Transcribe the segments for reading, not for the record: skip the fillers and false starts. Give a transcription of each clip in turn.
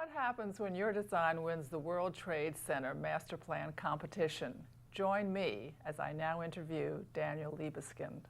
What happens when your design wins the World Trade Center Master Plan competition? Join me as I now interview Daniel Libeskind.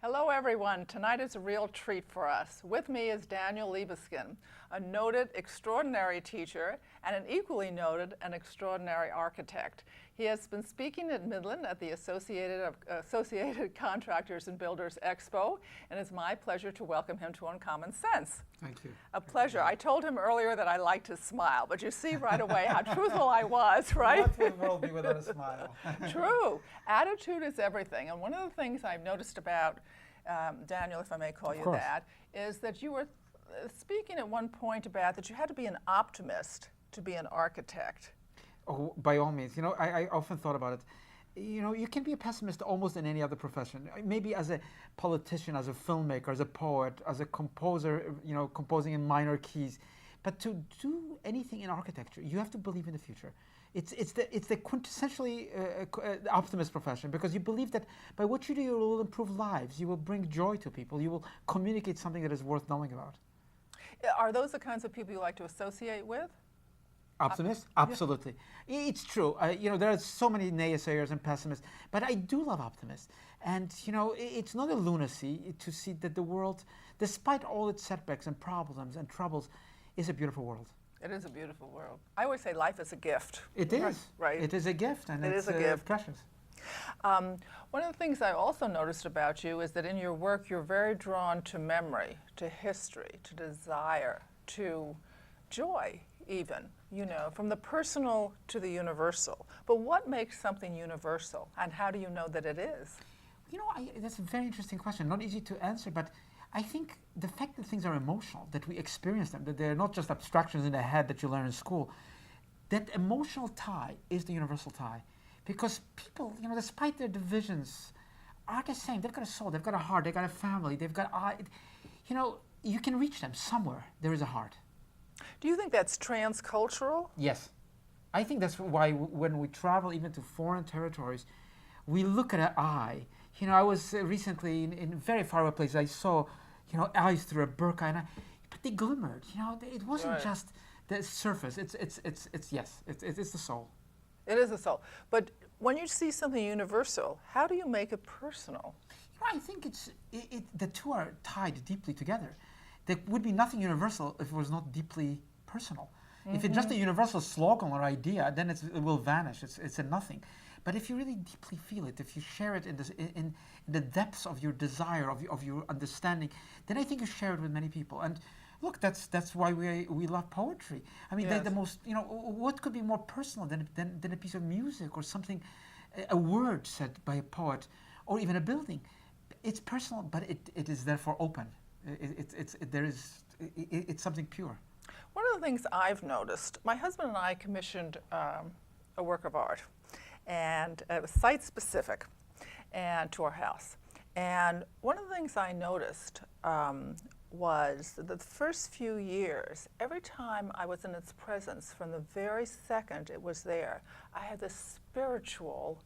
Hello everyone, tonight is a real treat for us. With me is Daniel Libeskind, a noted extraordinary teacher and an equally noted and extraordinary architect. He has been speaking at Midland at the Associated Contractors and Builders Expo, and it's my pleasure to welcome him to Uncommon Sense. Thank you. A pleasure. I told him earlier that I liked to smile, but you see right away how truthful I was, right? What would the world be without a smile? True. Attitude is everything. And one of the things I've noticed about Daniel, if I may call you that, is that you were speaking at one point about that you had to be an optimist to be an architect. Oh, by all means. You know, I often thought about it. You know, you can be a pessimist almost in any other profession. Maybe as a politician, as a filmmaker, as a poet, as a composer, you know, composing in minor keys. But to do anything in architecture, you have to believe in the future. It's the quintessentially optimist profession, because you believe that by what you do, you will improve lives. You will bring joy to people. You will communicate something that is worth knowing about. Are those the kinds of people you like to associate with? Optimists? Absolutely. Yeah. It's true. You know, there are so many naysayers and pessimists, but I do love optimists. And, you know, it's not a lunacy to see that the world, despite all its setbacks and problems and troubles, is a beautiful world. It is a beautiful world. I always say life is a gift. It is. Right. It is a gift, and it's precious. One of the things I also noticed about you is that in your work you're very drawn to memory, to history, to desire, to joy even, you know, from the personal to the universal. But what makes something universal, and how do you know that it is? You know, that's a very interesting question. Not easy to answer, but I think the fact that things are emotional, that we experience them, that they're not just abstractions in the head that you learn in school, that emotional tie is the universal tie. Because people, you know, despite their divisions, are the same. They've got a soul, they've got a heart, they've got a family, they've got, you know, you can reach them somewhere. There is a heart. Do you think that's transcultural? Yes. I think that's why when we travel even to foreign territories, we look at an eye. You know, I was recently in very faraway places. I saw, you know, eyes through a burqa, but they glimmered. You know, it wasn't just the surface. It's the soul. It is the soul. But when you see something universal, how do you make it personal? You know, I think the two are tied deeply together. There would be nothing universal if it was not deeply personal. Mm-hmm. If it's just a universal slogan or idea, then it will vanish. It's a nothing. But if you really deeply feel it, if you share it in the depths of your desire, of your understanding, then I think you share it with many people. And look, that's why we love poetry. I mean, the most, you know, what could be more personal than a piece of music or something, a word said by a poet, or even a building. It's personal, but it is therefore open. It's something pure. One of the things I've noticed, my husband and I commissioned a work of art, and it was site-specific and to our house. And one of the things I noticed was that the first few years, every time I was in its presence, from the very second it was there, I had this spiritual,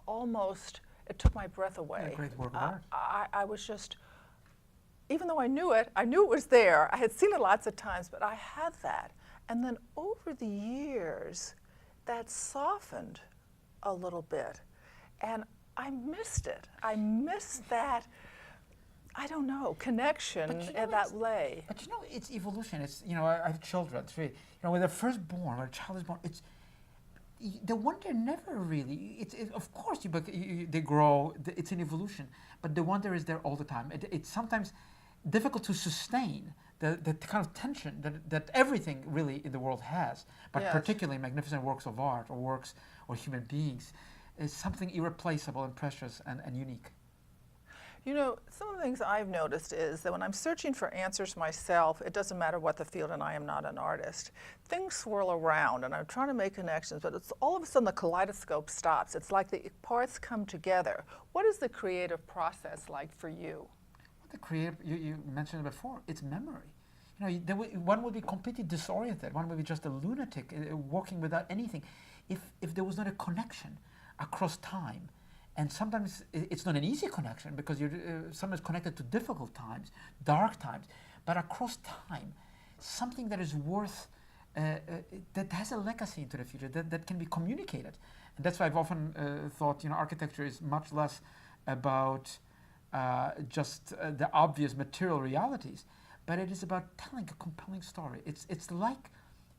almost, it took my breath away. Yeah, great work of art. I was just, even though I knew it was there. I had seen it lots of times, but I had that. And then over the years, that softened a little bit. And I missed it. I missed that, I don't know, connection that lay. But you know, it's evolution. It's, you know, I have children, 3. You know, when they're first born, when a child is born, the wonder never really, of course, they grow, it's an evolution, but the wonder is there all the time. It's sometimes difficult to sustain the kind of tension that everything really in the world has, but particularly magnificent works of art or human beings, is something irreplaceable and precious and unique. You know, some of the things I've noticed is that when I'm searching for answers myself, it doesn't matter what the field, and I am not an artist. Things swirl around, and I'm trying to make connections, but it's all of a sudden the kaleidoscope stops. It's like the parts come together. What is the creative process like for you? The creative, you mentioned it before, it's memory. You know, one would be completely disoriented. One would be just a lunatic walking without anything. If there was not a connection across time, and sometimes it's not an easy connection because you're sometimes connected to difficult times, dark times, but across time, something that is worth, that has a legacy into the future, that can be communicated. And that's why I've often thought, you know, architecture is much less about just the obvious material realities, but it is about telling a compelling story. It's like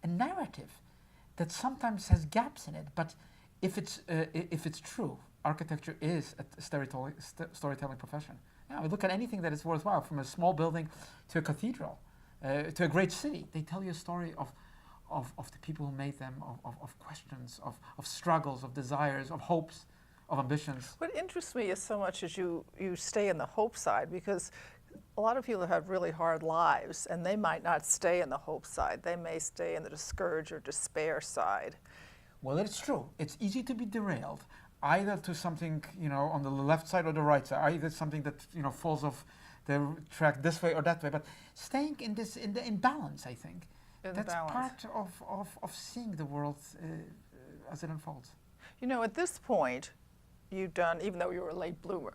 a narrative that sometimes has gaps in it, but if it's true, architecture is a storytelling profession. Yeah, we look at anything that is worthwhile, from a small building to a cathedral, to a great city. They tell you a story of the people who made them, of questions, of struggles, of desires, of hopes, of ambitions. What interests me is so much as you stay in the hope side, because a lot of people have really hard lives, and they might not stay in the hope side. They may stay in the discourage or despair side. Well, it's true. It's easy to be derailed, either to something, you know, on the left side or the right side, either something that, you know, falls off the track this way or that way. But staying in balance, I think, that's part of seeing the world as it unfolds. You know, at this point, you've done, even though you were a late bloomer,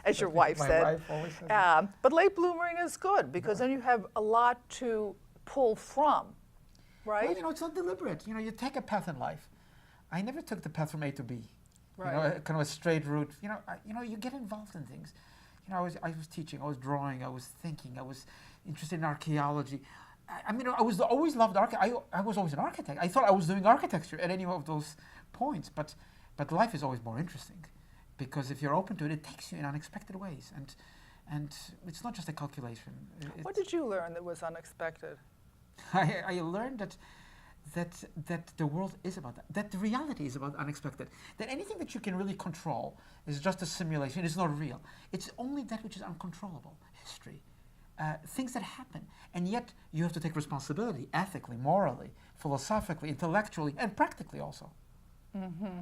as your wife said. My wife always said that. But late blooming is good, because then you have a lot to pull from, right? Well, you know, it's not deliberate. You know, you take a path in life. I never took the path from A to B. Right. You know, kind of a straight route. You know, you get involved in things. You know, I was teaching, I was drawing, I was thinking, I was interested in archaeology. I mean, I was always loved architecture. I was always an architect. I thought I was doing architecture at any of those points, but life is always more interesting, because if you're open to it, it takes you in unexpected ways, and it's not just a calculation. What did you learn that was unexpected? I learned that the world is about that the reality is about unexpected, that anything that you can really control is just a simulation, it's not real. It's only that which is uncontrollable, history, things that happen, and yet you have to take responsibility ethically, morally, philosophically, intellectually, and practically also. Mm-hmm.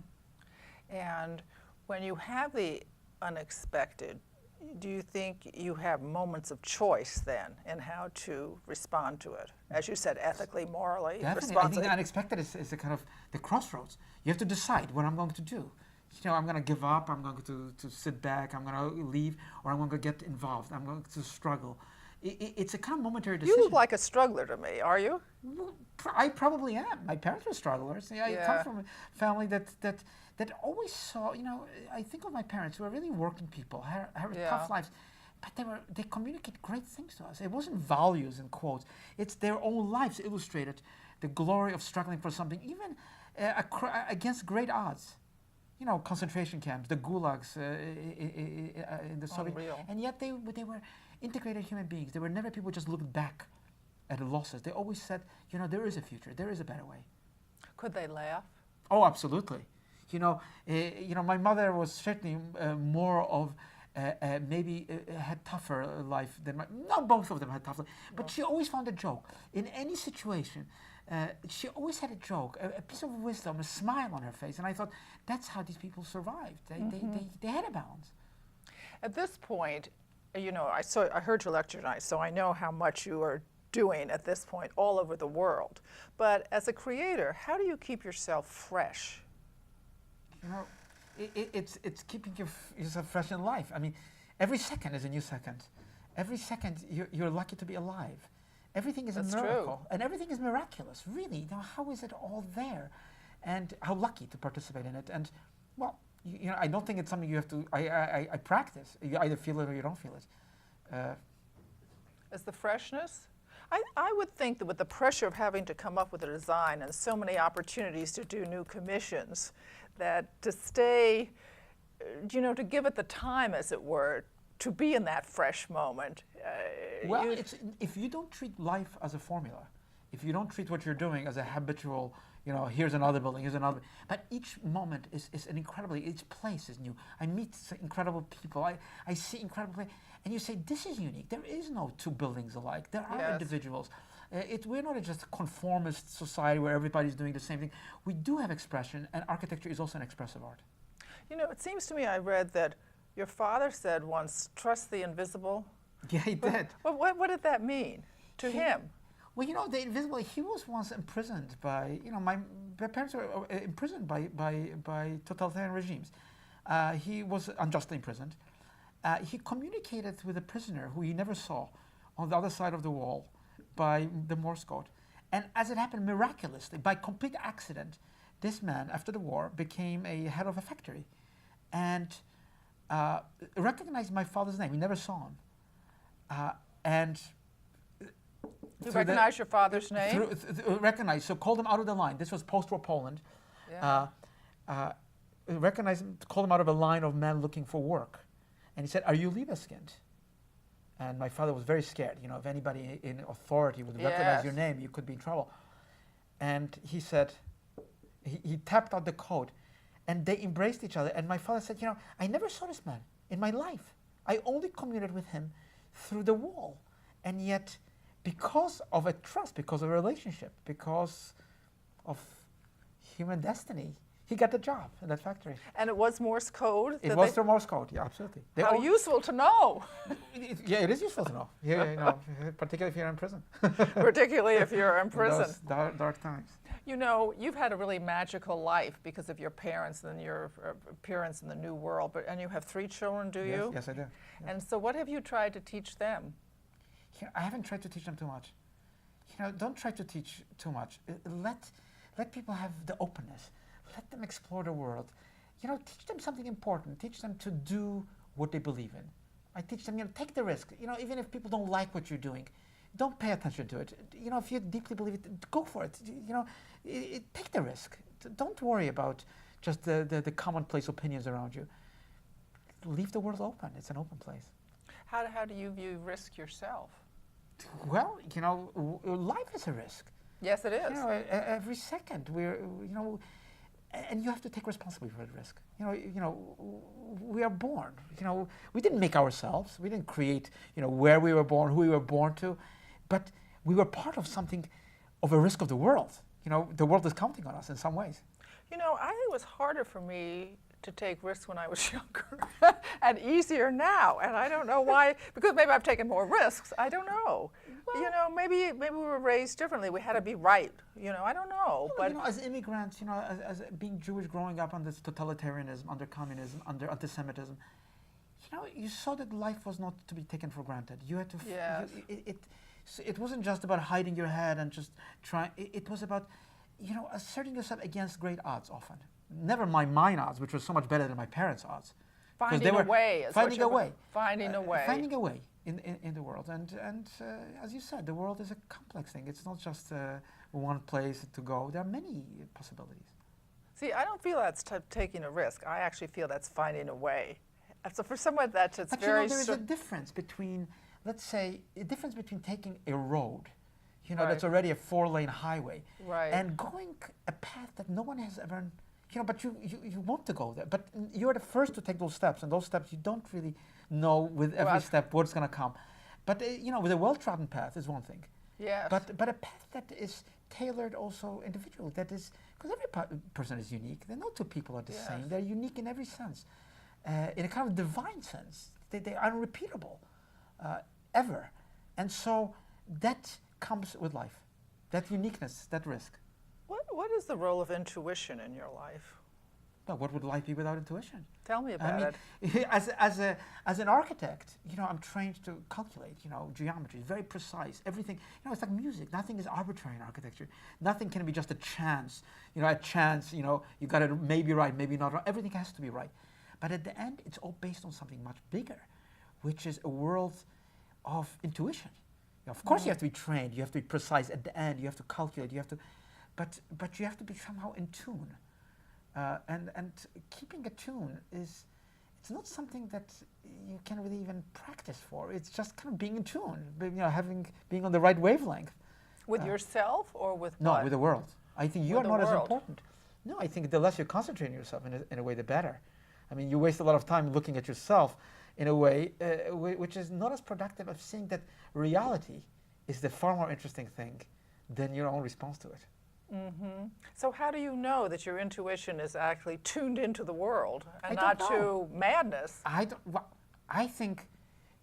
And when you have the unexpected, do you think you have moments of choice then in how to respond to it? As you said, ethically, morally, Definitely. responsibly. I think the unexpected is a kind of the crossroads. You have to decide what I'm going to do. You know, I'm going to give up, I'm going to sit back, I'm going to leave, or I'm going to get involved, I'm going to struggle. It's a kind of momentary decision. You look like a struggler to me, are you? Well, I probably am. My parents were strugglers. I come from a family that always saw, you know, I think of my parents who were really working people, had tough lives, but they communicate great things to us. It wasn't values and quotes. It's their own lives illustrated the glory of struggling for something, even against great odds. You know, concentration camps, the gulags in the Soviet, and yet they were integrated human beings. They were never people who just looked back at the losses. They always said, you know, there is a future, there is a better way. Could they laugh? Oh, absolutely. You know, my mother was certainly more of maybe had tougher life than not both of them had tougher, but she always found a joke in any situation. She always had a joke, a piece of wisdom, a smile on her face, and I thought that's how these people survived. They had a balance. At this point, you know, I heard your lecture tonight, so I know how much you are doing at this point all over the world. But as a creator, how do you keep yourself fresh? You know, it's keeping yourself fresh in life. I mean, every second is a new second. Every second you're lucky to be alive. Everything is a miracle, and everything is miraculous. Really, you know, how is it all there, and how lucky to participate in it? And well, you know, I don't think it's something you have to. I practice. You either feel it or you don't feel it. Is the freshness? I would think that with the pressure of having to come up with a design and so many opportunities to do new commissions, that to stay, you know, to give it the time, as it were, to be in that fresh moment. Well, if you don't treat life as a formula, if you don't treat what you're doing as a habitual, here's another building, here's another. But each moment is an each place is new. I meet incredible people. I see incredible places. And you say, this is unique. There is no two buildings alike. There are individuals. We're not just a conformist society where everybody's doing the same thing. We do have expression, and architecture is also an expressive art. It seems to me I read that your father said once, trust the invisible. Yeah, he did. Well, what did that mean to him? Well, the invisible, he was once imprisoned by, my parents were imprisoned by totalitarian regimes. He was unjustly imprisoned. He communicated with a prisoner who he never saw on the other side of the wall by the Morse code. And as it happened miraculously, by complete accident, this man, after the war, became a head of a factory and recognized my father's name. He never saw him. And you recognize your father's name? Recognized, so called him out of the line. This was post-war Poland. Yeah. Recognized him, called him out of a line of men looking for work. And he said, are you Libeskind? And my father was very scared. If anybody in authority would recognize your name, you could be in trouble. And he said, he tapped out the code. And they embraced each other. And my father said, I never saw this man in my life. I only communicated with him through the wall. And yet, because of a trust, because of a relationship, because of human destiny, he got the job in that factory. And it was Morse code? It was through Morse code, yeah, absolutely. How useful to know. It is useful to know. Particularly if you're in prison. Particularly if you're in prison. In those dark times. You've had a really magical life because of your parents and your appearance in the new world. And you have 3 children, do you? Yes, I do. Yeah. And so what have you tried to teach them? I haven't tried to teach them too much. Don't try to teach too much. Let people have the openness. Let them explore the world. Teach them something important. Teach them to do what they believe in. I teach them, take the risk. Even if people don't like what you're doing, don't pay attention to it. If you deeply believe it, go for it. Take the risk. Don't worry about just the commonplace opinions around you. Leave the world open. It's an open place. How do you view risk yourself? Well, life is a risk. Yes, it is. Every second and you have to take responsibility for the risk. We are born. We didn't make ourselves. We didn't create, where we were born, who we were born to, but we were part of something, of a risk of the world. The world is counting on us in some ways. I think it was harder for me to take risks when I was younger and easier now. And I don't know why, because maybe I've taken more risks. I don't know. Well, maybe we were raised differently. We had to be right. I don't know. But as immigrants, as being Jewish, growing up under totalitarianism, under communism, under anti-Semitism, you saw that life was not to be taken for granted. You had to. Yes. It wasn't just about hiding your head and just trying. It was about, asserting yourself against great odds often. Never mind mine odds, which was so much better than my parents' odds. Finding a way. Finding a way. Finding a way. Finding a way in the world. And as you said, the world is a complex thing. It's not just one place to go. There are many possibilities. See, I don't feel that's taking a risk. I actually feel that's finding a way. So for someone it's but very... there is a difference between, let's say, taking a road, right. That's already a 4-lane highway, right. and going a path that no one has ever, but you want to go there. But you're the first to take those steps, and those steps you don't really know with every step what's going to come. But with a well-trodden path is one thing. Yes. But a path that is tailored also individual. That is, because every person is unique. No 2 people are the same. They're unique in every sense, in a kind of divine sense. They are unrepeatable, ever. And so that comes with life, that uniqueness, that risk. What is the role of intuition in your life? Well, what would life be without intuition? Tell me about it. As an architect, I'm trained to calculate, geometry, very precise, everything. It's like music. Nothing is arbitrary in architecture. Nothing can be just a chance. A chance, you got it maybe right, maybe not right. Everything has to be right. But at the end, it's all based on something much bigger, which is a world of intuition. Of course, you have to be trained. You have to be precise at the end. You have to calculate. You have to, but you have to be somehow in tune. And keeping a tune it's not something that you can really even practice for. It's just kind of being in tune, being on the right wavelength. With yourself or with no, what? with the world. I think you with are the not as world. important. No, I think the less you concentrate on yourself, in a way, the better. I mean, you waste a lot of time looking at yourself in a way which is not as productive of seeing that reality is the far more interesting thing than your own response to it. So how do you know that your intuition is actually tuned into the world and I not don't know. to madness? I think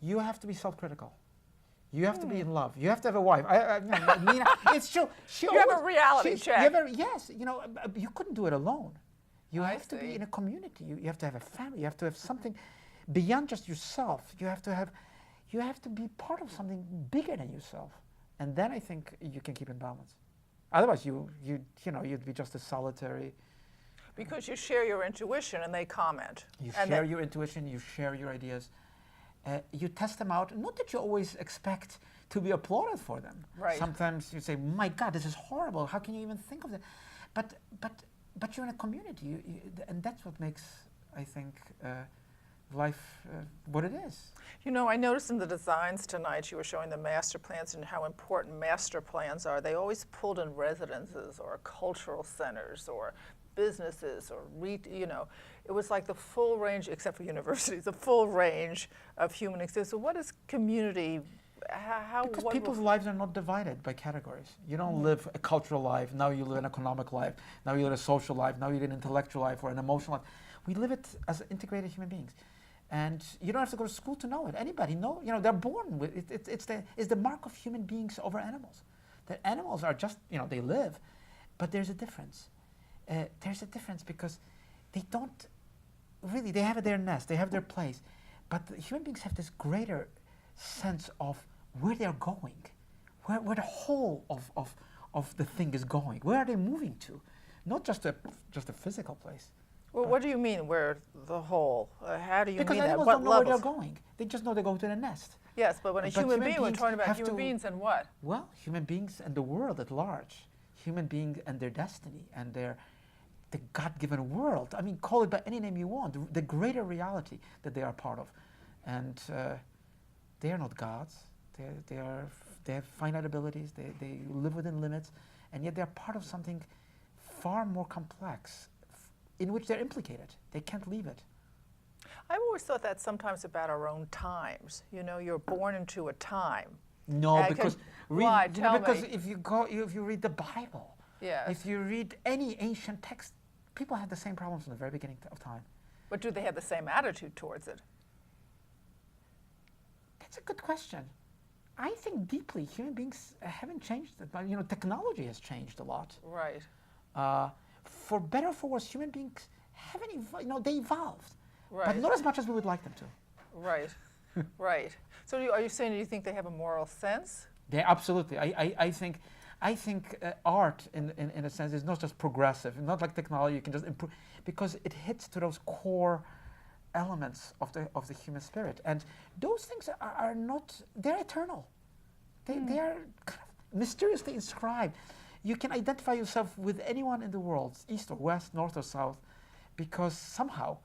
you have to be self-critical. You have to be in love. You have to have a wife. Nina, it's true. You have a reality check. Yes, you couldn't do it alone. You I have to be see. in a community. You have to have a family. You have to have something beyond just yourself. You have to be part of something bigger than yourself. And then I think you can keep in balance. Otherwise, you'd be just a solitary. Because you share your intuition and they comment. You And share your intuition. You share your ideas. You test them out. Not that you always expect to be applauded for them. Right. Sometimes you say, "My God, this is horrible. How can you even think of that?" But you're in a community, and that's what makes, I think, life what it is. You know, I noticed in the designs tonight you were showing the master plans and how important master plans are. They always pulled in residences or cultural centers or businesses or it was like the full range, except for universities, the full range of human existence. So what is community? Because people's lives are not divided by categories. You don't live a cultural life, now you live an economic life, now you live a social life, now you live an intellectual life or an emotional life. We live it as integrated human beings. And you don't have to go to school to know it. Anybody know? They're born with it. It's the mark of human beings over animals. The animals are just, they live, but there's a difference. There's a difference because they don't really, they have their nest, they have their place, but human beings have this greater sense of where they're going, where the whole of the thing is going. Where are they moving to? Not just a physical place. Well, what do you mean, where the whole? How do you Because mean that? animals What don't know levels? where they're going. They just know they're going to the nest. Yes, but when a But human human being, we're beings talking about have human to- beings and what? Well, human beings and the world at large. Human beings and their destiny and the God-given world. I mean, call it by any name you want. The greater reality that they are part of. And they are not gods. They have finite abilities. They live within limits. And yet they're part of something far more complex in which they're implicated. They can't leave it. I've always thought that sometimes about our own times. You're born into a time. No, because why? Tell because me. if you read the Bible, Yes. if you read any ancient text, people had the same problems from the very beginning of time. But do they have the same attitude towards it? That's a good question. I think deeply human beings haven't changed. Technology has changed a lot. Right. For better or for worse, human beings haven't evolved. They evolved, but Right. not as much as we would like them to. Right. Right. So are you saying you think they have a moral sense? They absolutely. I think art, in a sense, is not just progressive. Not like technology. You can just improve because it hits to those core elements of the human spirit, and those things are not. They're eternal. They are kind of mysteriously inscribed. You can identify yourself with anyone in the world, east or west, north or south, because somehow,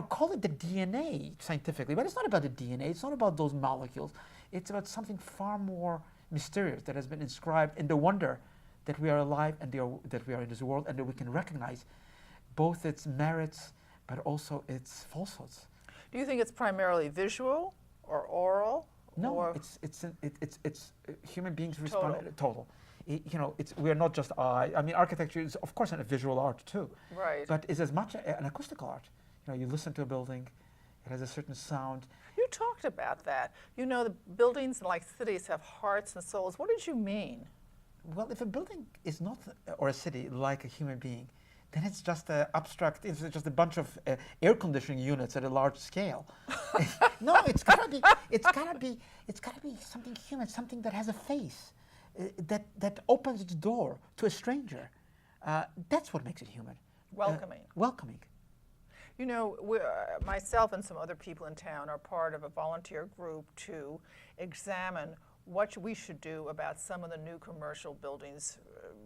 call it the DNA scientifically, but it's not about the DNA. It's not about those molecules. It's about something far more mysterious that has been inscribed in the wonder that we are alive and that we are in this world, and that we can recognize both its merits but also its falsehoods. Do you think it's primarily visual or oral? No, or it's human beings respond total. We are not just eye. I mean, architecture is of course a visual art too, right. but it's as much an acoustical art. You listen to a building, it has a certain sound. You talked about that. The buildings in like cities have hearts and souls. What did you mean? Well, if a building is not, or a city, like a human being, then it's just abstract. It's just a bunch of air conditioning units at a large scale. No, it's gotta be something human, something that has a face, that opens its door to a stranger. That's what makes it human. Welcoming. Welcoming. Myself and some other people in town are part of a volunteer group to examine what we should do about some of the new commercial buildings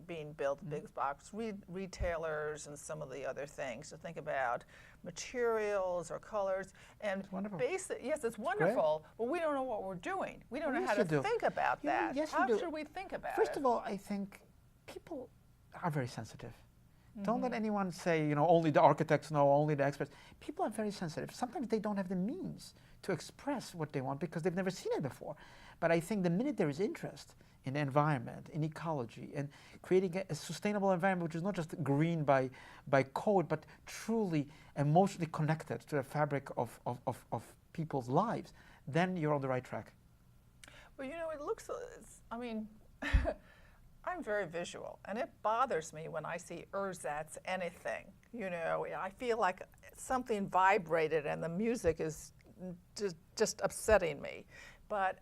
being built, big box retailers and some of the other things, to think about materials or colors. And wonderful. Yes, it's wonderful, but we don't know what we're doing. We don't know Yes, how you to do. think about that. Yes, How you do. should we think about it? First of all, I think people are very sensitive. Don't let anyone say, only the architects know, only the experts. People are very sensitive. Sometimes they don't have the means to express what they want because they've never seen it before. But I think the minute there is interest in the environment, in ecology, and creating a sustainable environment which is not just green by code, but truly emotionally connected to the fabric of people's lives, then you're on the right track. Well, it looks, I mean, I'm very visual, and it bothers me when I see ersatz anything. I feel like something vibrated and the music is just upsetting me. But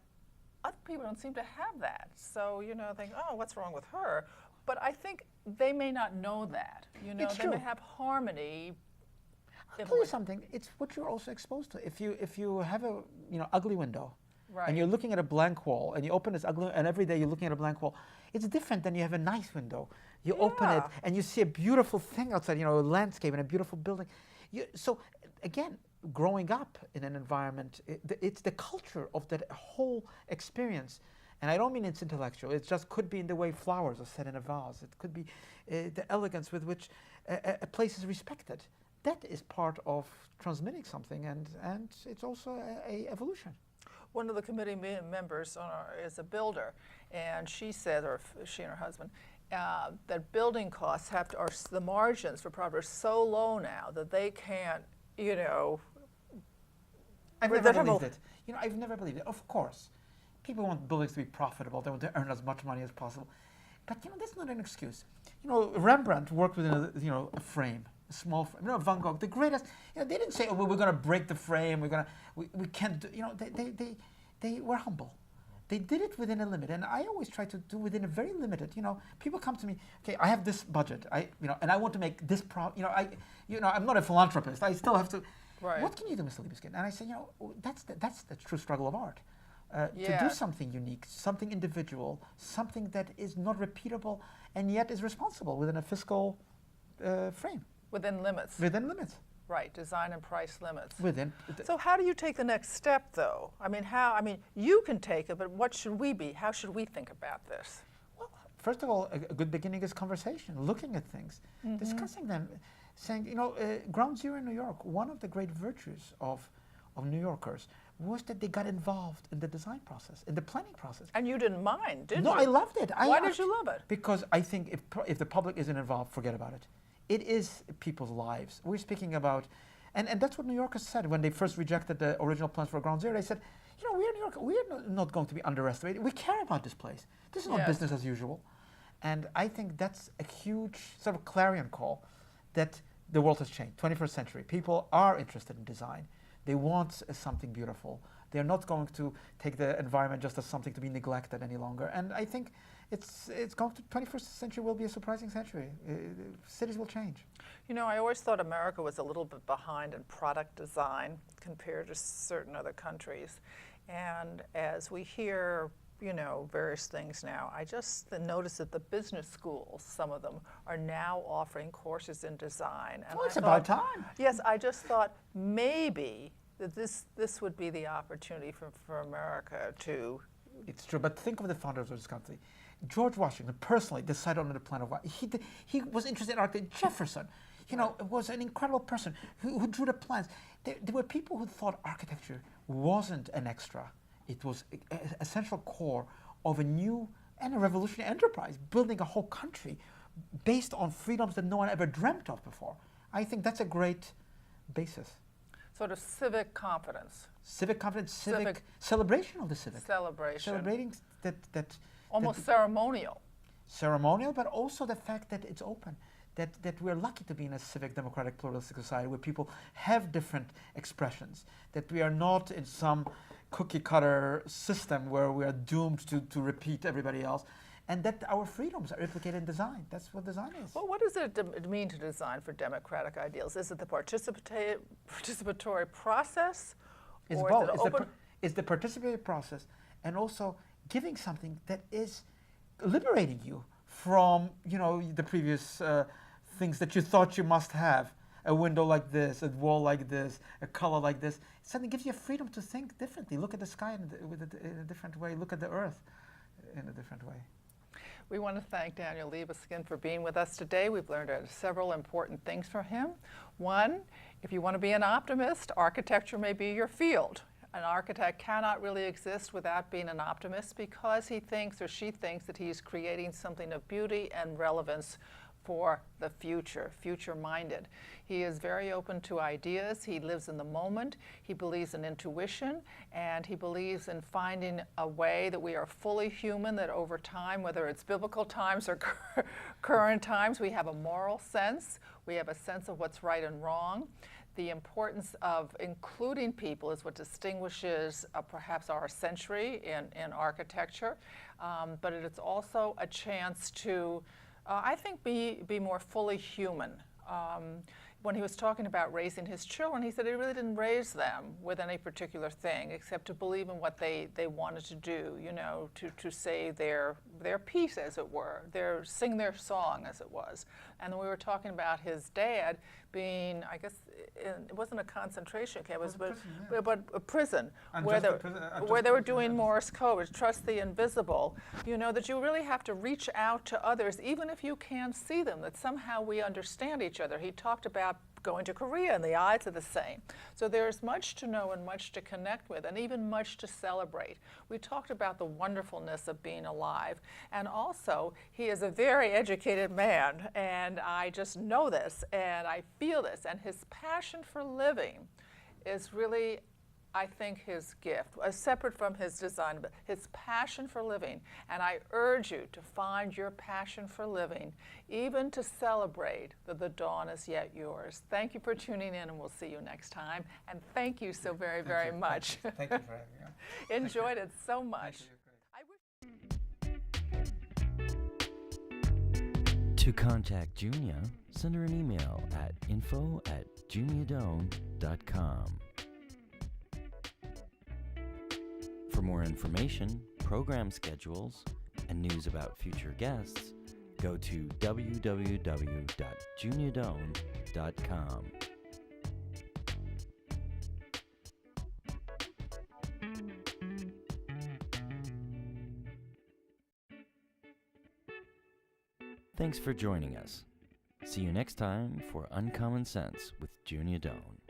other people don't seem to have that. So, think, oh, what's wrong with her? But I think they may not know that. It's they true. may have harmony. I'll tell you something. It's what you're also exposed to. If you have a ugly window, Right. and you're looking at a blank wall, and you open this ugly, and every day you're looking at a blank wall, it's different than you have a nice window. You open it, Yeah. and you see a beautiful thing outside, a landscape and a beautiful building. So again, growing up in an environment, it's the culture of that whole experience. And I don't mean it's intellectual. It just could be in the way flowers are set in a vase. It could be the elegance with which a place is respected. That is part of transmitting something, and it's also a evolution. One of the committee members is a builder, and she said, or she and her husband, that building costs or the margins for property are so low now that they can't, I've never believed it. I've never believed it. Of course, people want buildings to be profitable. They want to earn as much money as possible. But that's not an excuse. Rembrandt worked within a frame, a small frame. Van Gogh, the greatest. They didn't say, "Oh, we're going to break the frame. We can't." They were humble. They did it within a limit, and I always try to do within a very limited. People come to me, okay, I have this budget, and I want to make this I'm not a philanthropist. I still have to. Right. What can you do, Mr. Libeskind? And I say, that's the true struggle of art. To Yeah. do something unique, something individual, something that is not repeatable, and yet is responsible within a fiscal frame. Within limits. Within limits. Right, design and price limits. So, So how do you take the next step, though? You can take it, but what should we be? How should we think about this? well, first of all, a good beginning is conversation, looking at things, discussing them, saying, Ground Zero in New York, one of the great virtues of New Yorkers was that they got involved in the design process, in the planning process. And you didn't mind, did you? No, I loved it. Why did you love it? Because I think if the public isn't involved, forget about it. It is people's lives. We're speaking about, and that's what New Yorkers said when they first rejected the original plans for Ground Zero. They said, we're New York, we're not going to be underestimated. We care about this place. This is not Yes. business as usual. And I think that's a huge sort of clarion call that the world has changed. 21st century. People are interested in design. They want something beautiful. They're not going to take the environment just as something to be neglected any longer. And I think it's going to 21st century will be a surprising century. Cities will change. I always thought America was a little bit behind in product design compared to certain other countries. And as we hear, various things now, I just noticed that the business schools, some of them, are now offering courses in design. And It's I about thought, time. Yes, I just thought maybe that this would be the opportunity for America to. It's true, but think of the founders of this country. George Washington personally decided on the plan of what he was interested in architecture. Jefferson, was an incredible person who drew the plans. There were people who thought architecture wasn't an extra. It was a central core of a new and a revolutionary enterprise, building a whole country based on freedoms that no one ever dreamt of before. I think that's a great basis. Sort of civic confidence. Civic confidence, civic celebration of the civic. Celebration. Celebrating that Almost ceremonial. ceremonial, but also the fact that it's open, that we're lucky to be in a civic, democratic, pluralistic society where people have different expressions, that we are not in some cookie cutter system where we are doomed to repeat everybody else, and that our freedoms are replicated in design. That's what design is. Well, what does it mean to design for democratic ideals? Is it the participatory process? It's or both. Is it open? It's the participatory process, and also giving something that is liberating you from the previous things that you thought you must have. A window like this, a wall like this, a color like this. Something gives you a freedom to think differently. Look at the sky in a different way. Look at the earth in a different way. We want to thank Daniel Libeskind for being with us today. We've learned several important things from him. One, if you want to be an optimist, architecture may be your field. An architect cannot really exist without being an optimist because he thinks or she thinks that he's creating something of beauty and relevance for the future, future-minded. He is very open to ideas. He lives in the moment. He believes in intuition, and he believes in finding a way that we are fully human, that over time, whether it's biblical times or current times, we have a moral sense. We have a sense of what's right and wrong. The importance of including people is what distinguishes perhaps our century in architecture, but it's also a chance to I think be more fully human. When he was talking about raising his children, he said he really didn't raise them with any particular thing except to believe in what they wanted to do, you know, to say their piece, as it were, sing their song, as it was. And then we were talking about his dad being, I guess, it wasn't a concentration camp, but a prison, where they were doing Morse code, trust the invisible, you know, that you really have to reach out to others, even if you can't see them, that somehow we understand each other. He talked about going to Korea and the eyes are the same. So there's much to know and much to connect with and even much to celebrate. We talked about the wonderfulness of being alive, and also he is a very educated man, and I just know this and I feel this, and his passion for living is really, I think, his gift, separate from his design, but his passion for living. And I urge you to find your passion for living, even to celebrate that the dawn is yet yours. Thank you for tuning in, and we'll see you next time. And thank you so very, very much. Thank you for having me. Enjoyed it so much. To contact Junia, send her an email at info@juniadoan.com. For more information, program schedules, and news about future guests, go to www.juniadoan.com. Thanks for joining us. See you next time for Uncommon Sense with Junia Doan.